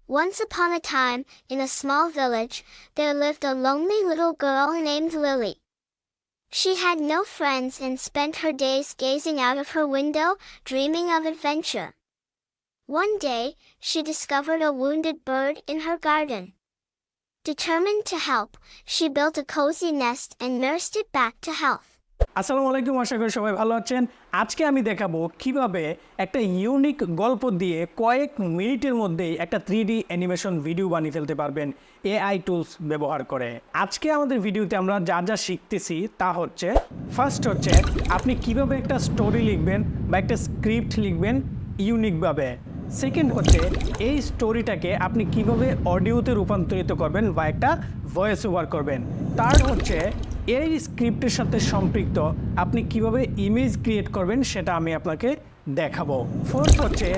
Once upon a time, in a small village, there lived a lonely little girl named Lily. She had no friends and spent her days gazing out of her window, dreaming of adventure. One day, she discovered a wounded bird in her garden. Determined to help, she built a cozy nest and nursed it back to health. আসসালামু আলাইকুম, আশা করি সবাই ভালো আছেন। আজকে আমি দেখাবো কিভাবে একটা ইউনিক গল্প দিয়ে কয়েক মিনিটের মধ্যেই একটা 3D অ্যানিমেশন ভিডিও বানিয়ে ফেলতে পারবেন এআই টুলস ব্যবহার করে। আজকে আমাদের ভিডিওতে আমরা যা যা শিখতেছি তা হচ্ছে, ফার্স্ট হচ্ছে আপনি কিভাবে একটা স্টোরি লিখবেন বা একটা স্ক্রিপ্ট লিখবেন ইউনিকভাবে। সেকেন্ড হচ্ছে এই স্টোরিটাকে আপনি কিভাবে অডিওতে রূপান্তরিত করবেন বা একটা ভয়েস ওভার করবেন। থার্ড হচ্ছে এই স্ক্রিপ্টের সাথে সম্পৃক্ত আপনি কিভাবে ইমেজ ক্রিয়েট করবেন সেটা আমি আপনাকে দেখাবো। ফোর্থ হচ্ছে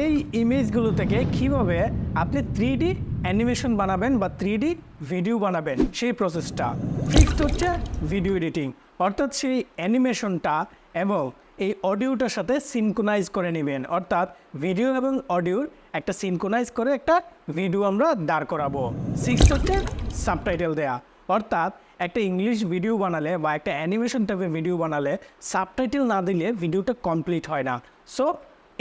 এই ইমেজগুলো থেকে কিভাবে আপনি 3D অ্যানিমেশন বানাবেন বা 3D ভিডিও বানাবেন সেই প্রসেসটা। ফিফথ হচ্ছে ভিডিও এডিটিং, অর্থাৎ সেই অ্যানিমেশনটা এবং এই অডিওটার সাথে সিনক্রোনাইজ করে নেবেন, অর্থাৎ ভিডিও এবং অডিওর একটা সিনক্রোনাইজ করে একটা ভিডিও আমরা দাঁড় করাবো। সিক্সথ হচ্ছে সাবটাইটেল দেয়া, অর্থাৎ একটা ইংলিশ ভিডিও বানালে বা একটা অ্যানিমেশন টাইপের ভিডিও বানালে সাবটাইটেল না দিলে ভিডিওটা কমপ্লিট হয় না। সো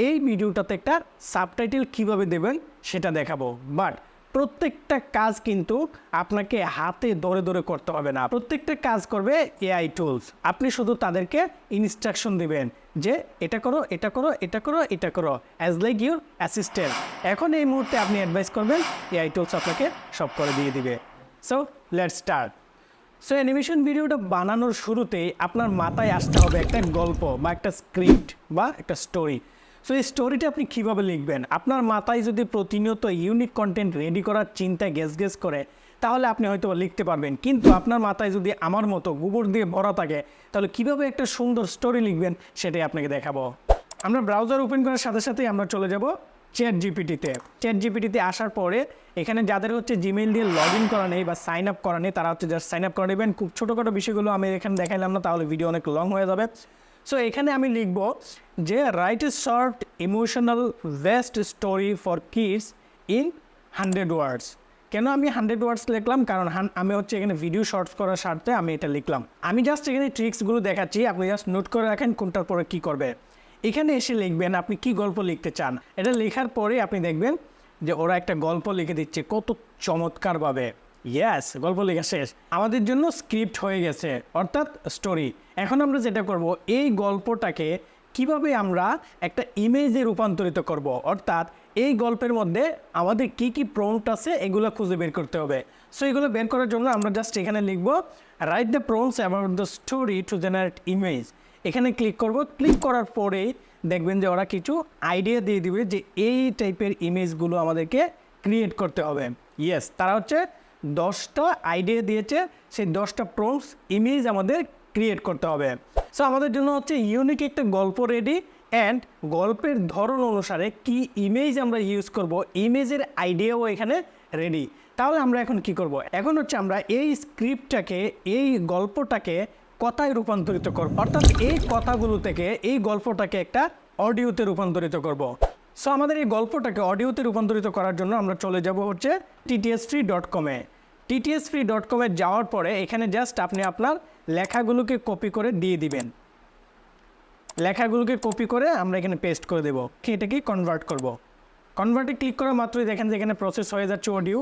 এই ভিডিওটাতে একটা সাবটাইটেল কীভাবে দেবেন সেটা দেখাবো। বাট প্রত্যেকটা কাজ কিন্তু আপনাকে হাতে ধরে ধরে করতে হবে না, প্রত্যেকটা কাজ করবে এআই টুলস। আপনি শুধু তাদেরকে ইনস্ট্রাকশন দিবেন যে এটা করো, এটা করো, এটা করো, এটা করো, অ্যাজ লাইক ইউর অ্যাসিস্ট্যান্ট। এখন এই মুহূর্তে আপনি অ্যাডভাইস করবেন, এআই টুলস আপনাকে সব করে দিয়ে দিবে। So let's start. So animation ভিডিওটা বানানোর শুরুতেই আপনার মাথায় আসতে হবে একটা গল্প বা একটা স্ক্রিপ্ট বা একটা স্টোরি। সো এই স্টোরিটা আপনি কীভাবে লিখবেন? আপনার মাথায় যদি প্রতিনিয়ত ইউনিক কন্টেন্ট রেডি করার চিন্তায় গেস করে, তাহলে আপনি হয়তো লিখতে পারবেন। কিন্তু আপনার মাথায় যদি আমার মতো গোবর দিয়ে ভরা থাকে, তাহলে কীভাবে একটা সুন্দর স্টোরি লিখবেন সেটাই আপনাকে দেখাবো। আমরা ব্রাউজার ওপেন করার সাথে সাথেই আমরা চলে যাব চ্যাটজিপিটিতে। চ্যাটজিপিটিতে আসার পরে এখানে যাদের হচ্ছে জিমেইল দিয়ে লগ ইন করা নেই বা সাইন আপ করা নেই, তারা হচ্ছে জাস্ট সাইন আপ করে নেবেন। খুব ছোটোখাটো বিষয়গুলো আমি এখানে দেখাইলাম না, তাহলে ভিডিও অনেক লং হয়ে যাবে। সো এখানে আমি লিখব যে write a short emotional best story for kids in 100 words. কেন আমি 100 ওয়ার্ডস লিখলাম? কারণ আমি হচ্ছে এখানে ভিডিও শর্টস করার স্বার্থে আমি এটা লিখলাম। আমি জাস্ট এখানে ট্রিক্সগুলো দেখাচ্ছি, আপনি জাস্ট নোট করে রাখেন কোনটার পরে কী করবে। এখানে এসে লিখবেন আপনি কি গল্প লিখতে চান। এটা লেখার পরে আপনি দেখবেন যে ওরা একটা গল্প লিখে দিচ্ছে কত চমৎকারভাবে। ইয়েস, গল্প লেখা শেষ, আমাদের জন্য স্ক্রিপ্ট হয়ে গেছে, অর্থাৎ স্টোরি। এখন আমরা যেটা করব, এই গল্পটাকে কিভাবে আমরা একটা ইমেজে রূপান্তরিত করব, অর্থাৎ এই গল্পের মধ্যে আমাদের কি কি প্রম্পট আছে এগুলো খুঁজে বের করতে হবে। সো এগুলো বের করার জন্য আমরা জাস্ট এখানে লিখব write the prompts about the story to generate image. এখানে ক্লিক করব। ক্লিক করার পরেই দেখবেন যে ওরা কিছু আইডিয়া দিয়ে দিবে যে এই টাইপের ইমেজগুলো আমাদেরকে ক্রিয়েট করতে হবে। ইয়েস, তারা হচ্ছে 10টা আইডিয়া দিয়েছে, সেই 10টা প্রম্পটস ইমেজ আমাদের ক্রিয়েট করতে হবে। সো আমাদের জন্য হচ্ছে ইউনিক একটা গল্প রেডি, অ্যান্ড গল্পের ধরন অনুসারে কি ইমেজ আমরা ইউজ করব, ইমেজের আইডিয়াও এখানে রেডি। তাহলে আমরা এখন কি করব? এখন হচ্ছে আমরা এই স্ক্রিপ্টটাকে, এই গল্পটাকে কথায় রূপান্তরিত করব, অর্থাৎ এই কথাগুলো থেকে এই গল্পটাকে একটা অডিওতে রূপান্তরিত করব। সো আমাদের এই গল্পটাকে অডিওতে রূপান্তরিত করার জন্য আমরা চলে যাব হচ্ছে ttsfree.com-এ। ttsfree.com-এ যাওয়ার পরে এখানে জাস্ট আপনি আপনার লেখাগুলোকে কপি করে দিয়ে দিবেন। লেখাগুলোকে কপি করে আমরা এখানে পেস্ট করে দেবো। এটাকে কনভার্ট করব। কনভার্টে ক্লিক করা মাত্রই দেখেন যে এখানে প্রসেস হয়ে যাচ্ছে অডিও।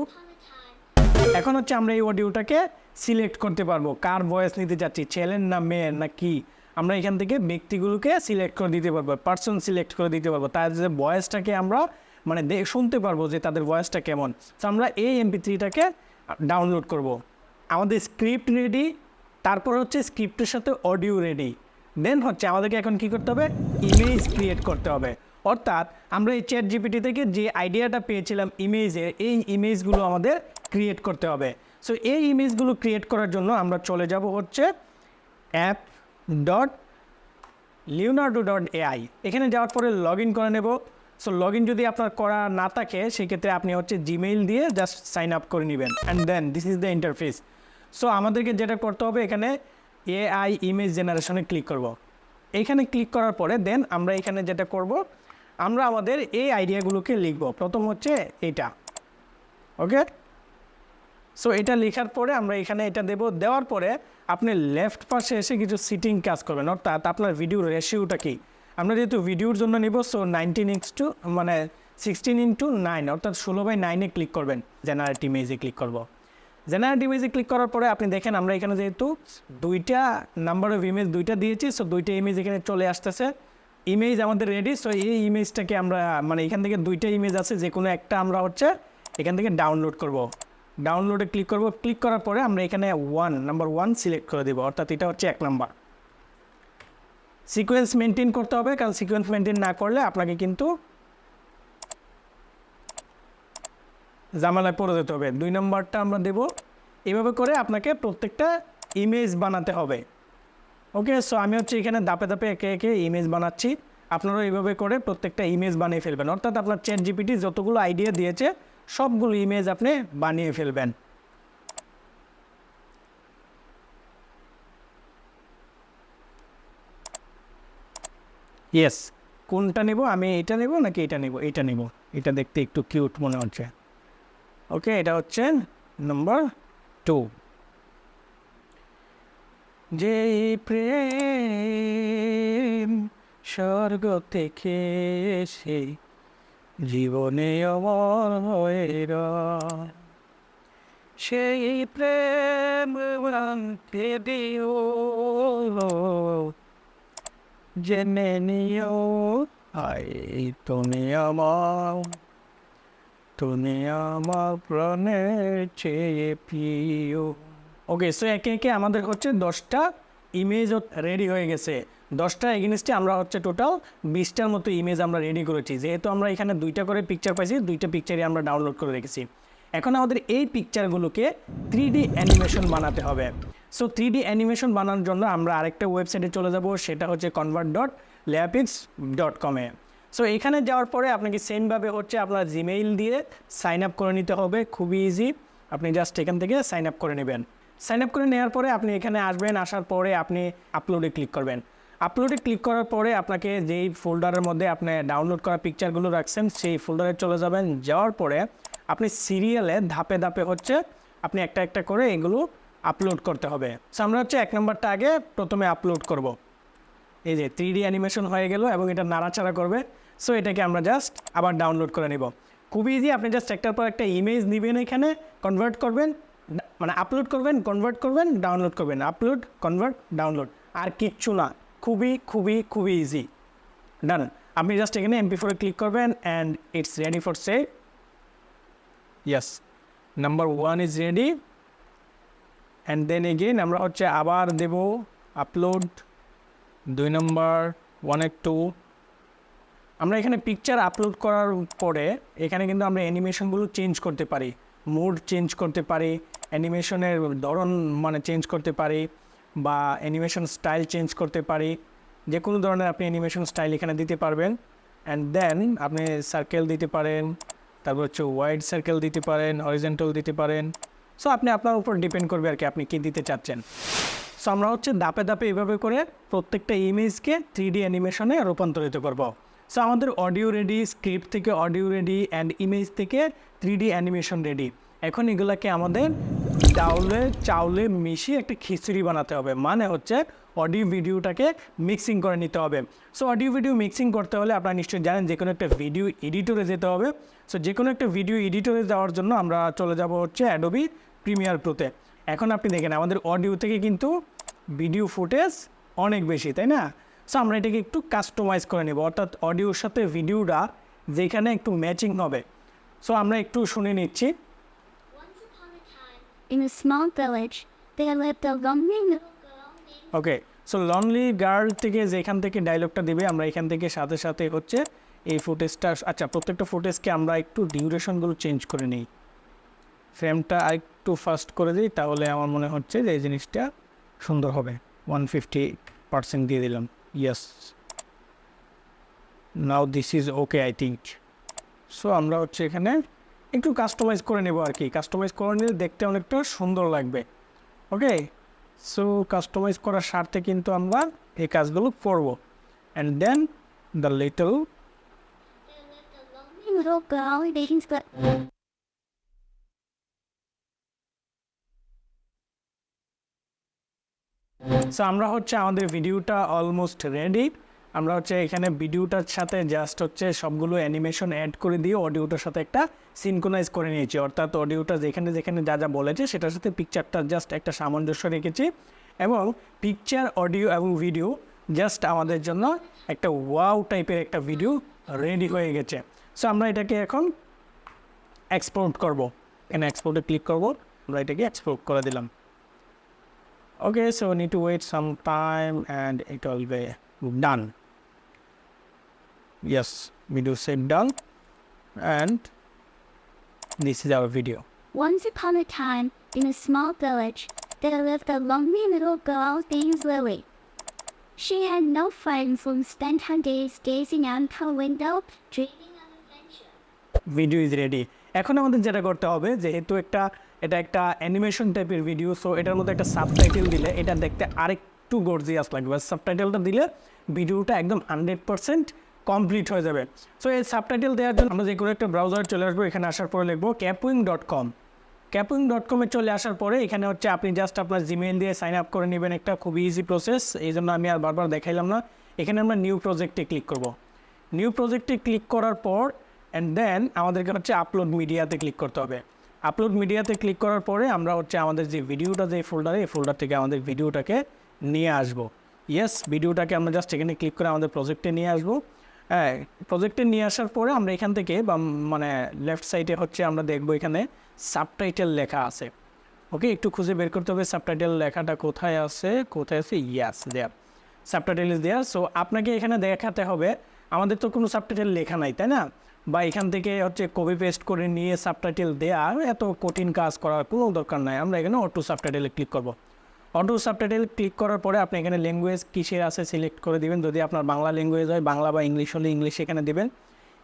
এখন হচ্ছে আমরা এই অডিওটাকে সিলেক্ট করতে পারবো, কার ভয়েস নিতে যাচ্ছি, ছেলের না মেয়ের না কি। আমরা এখান থেকে ব্যক্তিগুলোকে সিলেক্ট করে দিতে পারবো, পার্সন সিলেক্ট করে দিতে পারবো, তাদের যে ভয়েসটাকে আমরা মানে শুনতে পারবো যে তাদের ভয়েসটা কেমন। তো আমরা এই MP3টাকে ডাউনলোড করব। আমাদের স্ক্রিপ্ট রেডি, তারপর হচ্ছে স্ক্রিপ্টের সাথে অডিও রেডি। দেন হচ্ছে আমাদেরকে এখন কী করতে হবে? ইমেজ ক্রিয়েট করতে হবে। অর্থাৎ আমরা এই চ্যাটজিপিটি থেকে যে আইডিয়াটা পেয়েছিলাম ইমেজে, এই ইমেজগুলো আমাদের ক্রিয়েট করতে হবে। সো এই ইমেজগুলো ক্রিয়েট করার জন্য আমরা চলে যাব হচ্ছে app.leonardo.ai। এখানে যাওয়ার পরে লগ ইন করে নেব। সো লগ ইন যদি আপনার করা না থাকে সেক্ষেত্রে আপনি হচ্ছে জিমেইল দিয়ে জাস্ট সাইন আপ করে নেবেন, and then this is the interface. So আমাদেরকে যেটা করতে হবে, এখানে এআই ইমেজ জেনারেশনে ক্লিক করব। এইখানে ক্লিক করার পরে দেন আমরা এখানে যেটা করব, আমরা আমাদের এই আইডিয়াগুলোকে লিখব। প্রথম হচ্ছে এটা, ওকে, সো এটা লেখার পরে আমরা এখানে এটা দেব। দেওয়ার পরে আপনি লেফট পাশে এসে কিছু সিটিং কাজ করবেন, অর্থাৎ আপনার ভিডিওর রেশিওটা কি। আমরা যেহেতু ভিডিওর জন্য নিব, সো 16:9 অর্থাৎ 16:9 ক্লিক করবেন। জেনারেট ইমেজে ক্লিক করব। জেনারেট ইমেজে ক্লিক করার পরে আপনি দেখেন আমরা এখানে যেহেতু দুইটা নাম্বার অফ ইমেজ দুইটা দিয়েছি, সো দুইটা ইমেজ এখানে চলে আসতেছে। ইমেজ আমাদের রেডি। সো এই ইমেজটাকে আমরা মানে এখান থেকে দুইটা ইমেজ আছে, যে কোনো একটা আমরা হচ্ছে এখান থেকে ডাউনলোড করব। ডাউনলোডে ক্লিক করব। ক্লিক করার পরে আমরা এখানে নাম্বার 1 সিলেক্ট করে দেব, অর্থাৎ এটা হচ্ছে 1 নাম্বার। সিকোয়েন্স মেনটেন করতে হবে, কারণ সিকোয়েন্স মেনটেন না করলে আপনাকে কিন্তু জামালায় পড়ে যেতে হবে। 2 নম্বরটা আমরা দেব। এভাবে করে আপনাকে প্রত্যেকটা ইমেজ বানাতে হবে। ওকে, সো আমি হচ্ছে এখানে ধাপে ধাপে একে একে ইমেজ বানাচ্ছি। আপনারাও এইভাবে করে প্রত্যেকটা ইমেজ বানিয়ে ফেলবেন, অর্থাৎ আপনার ChatGPT যতগুলো আইডিয়া দিয়েছে সবগুলো ইমেজ আপনি বানিয়ে ফেলবেন। ইয়েস, কোনটা নেব আমি? এটা নেব নাকি এটা নেব? এটা নেব, এটা দেখতে একটু কিউট মনে হচ্ছে। ওকে, এটা হচ্ছে নাম্বার 2। যে প্রেম স্বর্গ থেকে এসে জীবনে অমর হয়ে রয়, সেই প্রেম দিও জেনে নিও, আই তুমি আমার প্রাণের চেয়ে প্রিয়। ওকে, সো একে একে আমাদের হচ্ছে 10টা ইমেজ রেডি হয়ে গেছে। 10টা এগেনস্টে আমরা হচ্ছে টোটাল 20টার মতো ইমেজ আমরা রেডি করেছি। যেহেতু আমরা এখানে 2টা করে পিকচার পাইছি, 2টা পিকচারই আমরা ডাউনলোড করে রেখেছি। এখন আমাদের এই পিকচারগুলোকে 3D অ্যানিমেশন বানাতে হবে। সো 3D অ্যানিমেশন বানানোর জন্য আমরা আরেকটা ওয়েবসাইটে চলে যাব, সেটা হচ্ছে convert.leapix.com-এ। সো এখানে যাওয়ার পরে আপনাকে সেমভাবে হচ্ছে আপনার জিমেইল দিয়ে সাইন আপ করে নিতে হবে। খুবই ইজি, আপনি জাস্ট এখান থেকে সাইন আপ করে নেবেন। সাইন আপ করে নেওয়ার পরে আপনি এখানে আসবেন, আসার পরে আপনি আপলোডে ক্লিক করবেন। আপলোডে ক্লিক করার পরে আপনাকে যেই ফোল্ডারের মধ্যে আপনি ডাউনলোড করা পিকচারগুলো রাখছেন সেই ফোল্ডারে চলে যাবেন। যাওয়ার পরে আপনি সিরিয়ালে ধাপে ধাপে হচ্ছে আপনি একটা একটা করে এগুলো আপলোড করতে হবে। সো আমরা হচ্ছে 1 নম্বরটা আগে প্রথমে আপলোড করব। এই যে 3D অ্যানিমেশন হয়ে গেল এবং এটা নাড়াচাড়া করবে। সো এটাকে আমরা জাস্ট আবার ডাউনলোড করে নেব। খুবই ইজি, আপনি জাস্ট একটার পর একটা ইমেজ নেবেন, এখানে কনভার্ট করবেন, মানে আপলোড করবেন, কনভার্ট করবেন, ডাউনলোড করবেন, আপলোড, কনভার্ট, ডাউনলোড, আর কিচ্ছু না। খুবই খুবই খুবই ইজি। ডান। আপনি জাস্ট এখানে MP4 ক্লিক করবেন and it's ready for save. Yes, number 1 is ready. And then again আমরা হচ্ছে আবার দেব আপলোড 2 নম্বর 1 2। আমরা এখানে পিকচার আপলোড করার পরে এখানে কিন্তু আমরা অ্যানিমেশনগুলো চেঞ্জ করতে পারি, মুড চেঞ্জ করতে পারি, অ্যানিমেশনের ধরন মানে চেঞ্জ করতে পারি, বা অ্যানিমেশন স্টাইল চেঞ্জ করতে পারি। যে কোনো ধরনের আপনি অ্যানিমেশন স্টাইল এখানে দিতে পারবেন। অ্যান্ড দেন আপনি সার্কেল দিতে পারেন, তারপর হচ্ছে ওয়াইড সার্কেল দিতে পারেন, হরিজন্টাল দিতে পারেন। সো আপনি আপনার উপর ডিপেন্ড করবে আর কি আপনি কী দিতে চাচ্ছেন। সো আমরা হচ্ছে ধাপে ধাপে এইভাবে করে প্রত্যেকটা ইমেজকে 3D অ্যানিমেশনে রূপান্তরিত করব। সো আমাদের অডিও রেডি, স্ক্রিপ্ট থেকে অডিও রেডি, অ্যান্ড ইমেজ থেকে 3D অ্যানিমেশন রেডি। এখন এগুলোকে আমাদের চাউলে মিশিয়ে একটা খিচুড়ি বানাতে হবে, মানে হচ্ছে অডিও ভিডিওটাকে মিক্সিং করে নিতে হবে। সো অডিও ভিডিও মিক্সিং করতে হলে আপনারা নিশ্চয়ই জানেন যে কোনো একটা ভিডিও এডিটরে যেতে হবে। সো যে কোনো একটা ভিডিও এডিটরে যাওয়ার জন্য আমরা চলে যাব হচ্ছে Adobe Premiere Pro-তে। এখন আপনি দেখেন আমাদের অডিও থেকে কিন্তু ভিডিও ফুটেজ অনেক বেশি, তাই না? সো আমরা এটাকে একটু কাস্টমাইজ করে নেব, অর্থাৎ অডিওর সাথে ভিডিওটা যেখানে একটু ম্যাচিং হবে। সো আমরা একটু শুনে নিচ্ছি। In a small village, there lived a lonely little girl named... okay, so lonely girl থেকে যেখান থেকে ডায়লগটা দেবে আমরা এখান থেকে সাথে সাথে হচ্ছে এই ফুটেজটা, আচ্ছা প্রত্যেকটা ফুটেজকে আমরা একটু ডিউরেশনগুলো চেঞ্জ করে নিই, ফ্রেমটা আরেকটু ফাস্ট করে দিই, তাহলে আমার মনে হচ্ছে যে এই জিনিসটা সুন্দর হবে। 150% দিয়ে দিলাম। Yes, now this is okay I think. So আমরা হচ্ছে এখানে একটু কাস্টমাইজ করে নেব আর কি, কাস্টমাইজ করে নিলে দেখতে অনেকটা সুন্দর লাগবে। ওকে, সো কাস্টমাইজ করার স্বার্থে কিন্তু আমরা এই কাজগুলো করব। And then the little There lived a lonely little girl named... so আমরা হচ্ছে আমাদের ভিডিওটা অলমোস্ট রেডি। আমরা হচ্ছে এখানে ভিডিওটার সাথে জাস্ট হচ্ছে সবগুলো অ্যানিমেশন অ্যাড করে দিয়ে অডিওটার সাথে একটা সিনক্রোনাইজ করে নিয়েছি, অর্থাৎ অডিওটা যেখানে যেখানে যা যা বলেছে সেটার সাথে পিকচারটা জাস্ট একটা সামঞ্জস্য রেখেছি, এবং পিকচার, অডিও এবং ভিডিও জাস্ট আমাদের জন্য একটা ওয়াও টাইপের একটা ভিডিও রেডি হয়ে গেছে। সো আমরা এটাকে এখন এক্সপোর্ট করব। এখানে এক্সপোর্টে ক্লিক করব, আমরা এটাকে এক্সপোর্ট করে দিলাম। Okay, so we need to wait some time and it will be done. Yes, video said done, and this is our video. Once upon a time, in a small village, there lived a lonely little girl named Lily. She had no friends and spent her days gazing out her window, dreaming of adventure. Video is ready. এখন আমাদের যেটা করতে হবে, যেহেতু এটা একটা animation টাইপের video, so এটার মধ্যে একটা সাবটাইটেল দিলে এটা দেখতে আরেকটু গর্জিয়াস লাগবে। সাবটাইটেলটা দিলে ভিডিওটা একদম 100% কমপ্লিট হয়ে যাবে। সো এই সাবটাইটেল দেওয়ার জন্য আমরা যে কোনো একটা ব্রাউজার চলে আসবো, এখানে আসার পরে লিখবো capwing.com। capwing.com-এ চলে আসার পরে এখানে হচ্ছে আপনি জাস্ট আপনার জিমেইল দিয়ে সাইন আপ করে নেবেন, একটা খুব ইজি প্রসেস, এই জন্য আমি আর বারবার দেখাইলাম না। এখানে আমরা নিউ প্রজেক্টে ক্লিক করব। নিউ প্রজেক্টে ক্লিক করার পর অ্যান্ড দেন আমাদেরকে হচ্ছে আপলোড মিডিয়াতে ক্লিক করতে হবে। আপলোড মিডিয়াতে ক্লিক করার পরে আমরা হচ্ছে আমাদের যে ভিডিওটা যে ফোল্ডারে, এই ফোল্ডার থেকে আমাদের ভিডিওটাকে নিয়ে আসবো। ইয়েস, ভিডিওটাকে আমরা জাস্ট এখানে ক্লিক করে আমাদের প্রজেক্টে নিয়ে আসবো। হ্যাঁ, প্রজেক্টে নিয়ে আসার পরে আমরা এখান থেকে বা মানে লেফট সাইডে হচ্ছে আমরা দেখবো এখানে সাবটাইটেল লেখা আছে। ওকে, একটু খুঁজে বের করতে হবে সাবটাইটেল লেখাটা কোথায় আছে। ইয়াস, দেয়ার, সাবটাইটেল ইজ দেয়ার। সো আপনাকে এখানে দেখাতে হবে, আমাদের তো কোনো সাবটাইটেল লেখা নাই, তাই না? বা এখান থেকে হচ্ছে কপি পেস্ট করে নিয়ে সাবটাইটেল দেওয়া এত কঠিন কাজ করার কোনো দরকার নাই। আমরা এখানে অটো সাবটাইটেলে ক্লিক করব। অটো সাবটাইটেল ক্লিক করার পরে আপনি এখানে ল্যাঙ্গুয়েজ কিসের আছে সিলেক্ট করে দিবেন। যদি আপনার বাংলা ল্যাঙ্গুয়েজ হয়, বাংলা বা ইংলিশ হলে ইংলিশ এখানে দিবেন,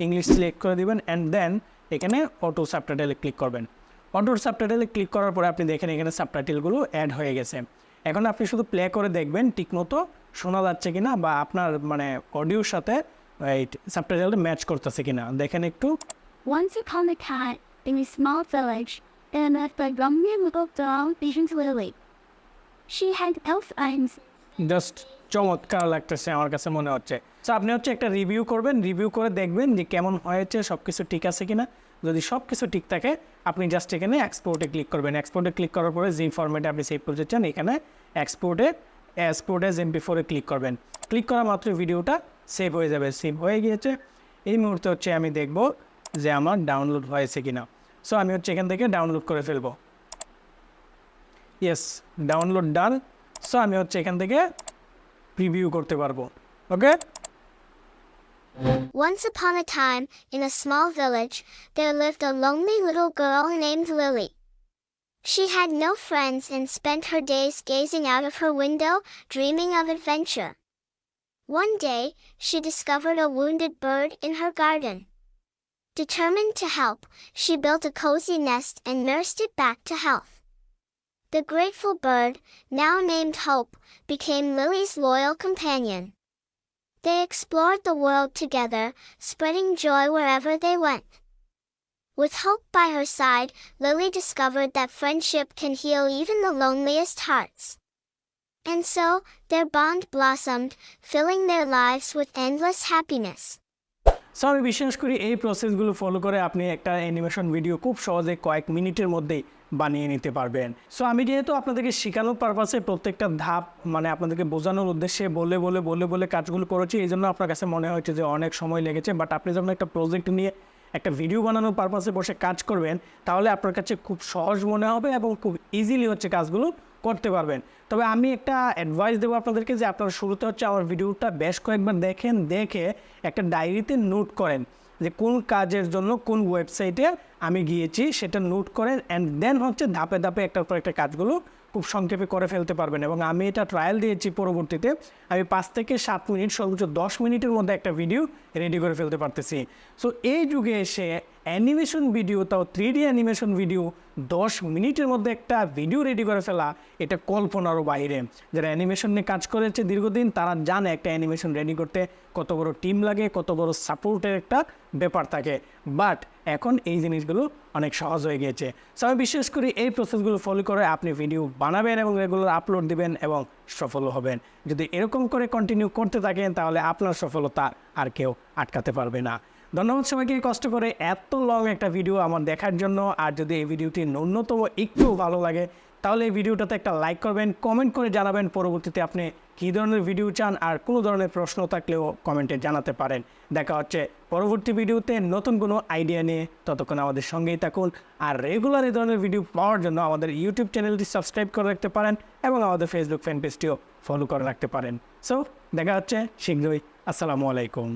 ইংলিশ সিলেক্ট করে দিবেন অ্যান্ড দেন এখানে অটো সাবটাইটেলে ক্লিক করবেন। অটো সাবটাইটেলে ক্লিক করার পরে আপনি দেখেন এখানে সাবটাইটেলগুলো অ্যাড হয়ে গেছে। এখন আপনি শুধু প্লে করে দেখবেন ঠিকমতো শোনা যাচ্ছে কিনা বা আপনার মানে অডিওর সাথে সাবটাইটেলটা ম্যাচ করতেছে কিনা দেখেন একটু। Once upon a time, in a small village, there lived a lonely little girl named Lily. She had no friends. Just চমৎকার লাগতেছে আমার কাছে মনে হচ্ছে। সো আপনি হচ্ছে একটা রিভিউ করবেন, রিভিউ করে দেখবেন যে কেমন হয়েছে, সব কিছু ঠিক আছে কিনা। যদি সব কিছু ঠিক থাকে আপনি জাস্ট এখানে এক্সপোর্টে ক্লিক করবেন। এক্সপোর্টে ক্লিক করার পরে যে ফরম্যাটে আপনি সেভ করতে চান এখানে এক্সপোর্ট এজ MP4-এ ক্লিক করবেন। ক্লিক করা মাত্র ভিডিওটা সেভ হয়ে যাবে। সেভ হয়ে গিয়েছে, এই মুহূর্তে হচ্ছে আমি দেখব যে আমার ডাউনলোড হয়েছে কিনা। সো আমি হচ্ছে এখান থেকে ডাউনলোড করে ফেলবো। ইয়েস, ডাউনলোড ডান। সো আমি হচ্ছে এখান থেকে প্রিভিউ করতে পারবো। ওকে। Once upon a time, in a small village, there lived a lonely little girl named Lily. She had no friends and spent her days gazing out of her window, dreaming of adventure. One day, she discovered a wounded bird in her garden. Determined to help, she built a cozy nest and nursed it back to health. The grateful bird, now named Hope, became Lily's loyal companion. They explored the world together, spreading joy wherever they went. With Hope by her side, Lily discovered that friendship can heal even the loneliest hearts. And so, their bond blossomed, filling their lives with endless happiness. So আমি বিশ্বাস করি এই প্রসেসগুলো follow করে আপনি একটা animation video খুব সহজে কয়েক মিনিটের মধ্যেই বানিয়ে নিতে পারবেন। সো আমি যেহেতু আপনাদেরকে শেখানোর পারপাসে প্রত্যেকটা ধাপ মানে আপনাদেরকে বোঝানোর উদ্দেশ্যে বলে কাজগুলো করেছি, এই জন্য আপনার কাছে মনে হচ্ছে যে অনেক সময় লেগেছে। বাট আপনি যখন একটা প্রজেক্ট নিয়ে একটা ভিডিও বানানোর পারপাসে বসে কাজ করবেন তাহলে আপনার কাছে খুব সহজ মনে হবে এবং খুব ইজিলি হচ্ছে কাজগুলো করতে পারবেন। তবে আমি একটা অ্যাডভাইস দেবো আপনাদেরকে যে আপনারা শুরুতে হচ্ছে আমার ভিডিওটা বেশ কয়েকবার দেখে একটা ডায়েরিতে নোট করেন যে কোন কাজের জন্য কোন ওয়েবসাইটে আমি গিয়েছি সেটা নোট করেন অ্যান্ড দেন হচ্ছে ধাপে ধাপে একটার পর একটা কাজগুলো খুব সংক্ষেপে করে ফেলতে পারবেন। এবং আমি এটা ট্রায়াল দিয়েছি, পরবর্তীতে আমি 5 থেকে 7 মিনিট সর্বোচ্চ 10 মিনিটের মধ্যে একটা ভিডিও রেডি করে ফেলতে পারতেছি। সো এই যুগে এসে অ্যানিমেশন ভিডিও, তাও 3D অ্যানিমেশন ভিডিও 10 মিনিটের মধ্যে একটা ভিডিও রেডি করে ফেলা এটা কল্পনারও বাইরে। যারা অ্যানিমেশন নিয়ে কাজ করেছে দীর্ঘদিন তারা জানে একটা অ্যানিমেশন রেডি করতে কত বড় টিম লাগে, কত বড় সাপোর্টের একটা ব্যাপার থাকে। বাট এখন এই জিনিসগুলো অনেক সহজ হয়ে গিয়েছে। সো আমি বিশ্বাস করি এই প্রসেসগুলো ফলো করে আপনি ভিডিও বানাবেন এবং রেগুলার আপলোড দিবেন এবং সফল হবেন। যদি এরকম করে কন্টিনিউ করতে থাকেন তাহলে আপনার সফলতা আর কেউ আটকাতে পারবে না। ধন্যবাদ সবাইকে কষ্ট করে এত লং একটা ভিডিও আমার দেখার জন্য। আর যদি এই ভিডিওটি ন্যূনতম একটু ভালো লাগে তাহলে এই ভিডিওটাতে একটা লাইক করবেন, কমেন্ট করে জানাবেন পরবর্তীতে আপনি কী ধরনের ভিডিও চান, আর কোনো ধরনের প্রশ্ন থাকলেও কমেন্টে জানাতে পারেন। দেখা হচ্ছে পরবর্তী ভিডিওতে নতুন কোনো আইডিয়া নিয়ে। ততক্ষণ আমাদের সঙ্গেই থাকুন, আর রেগুলার এই ধরনের ভিডিও পাওয়ার জন্য আমাদের ইউটিউব চ্যানেলটি সাবস্ক্রাইব করে রাখতে পারেন এবং আমাদের ফেসবুক ফ্যান পেজটিও ফলো করে রাখতে পারেন। সো দেখা হচ্ছে শীঘ্রই। আসসালামু আলাইকুম।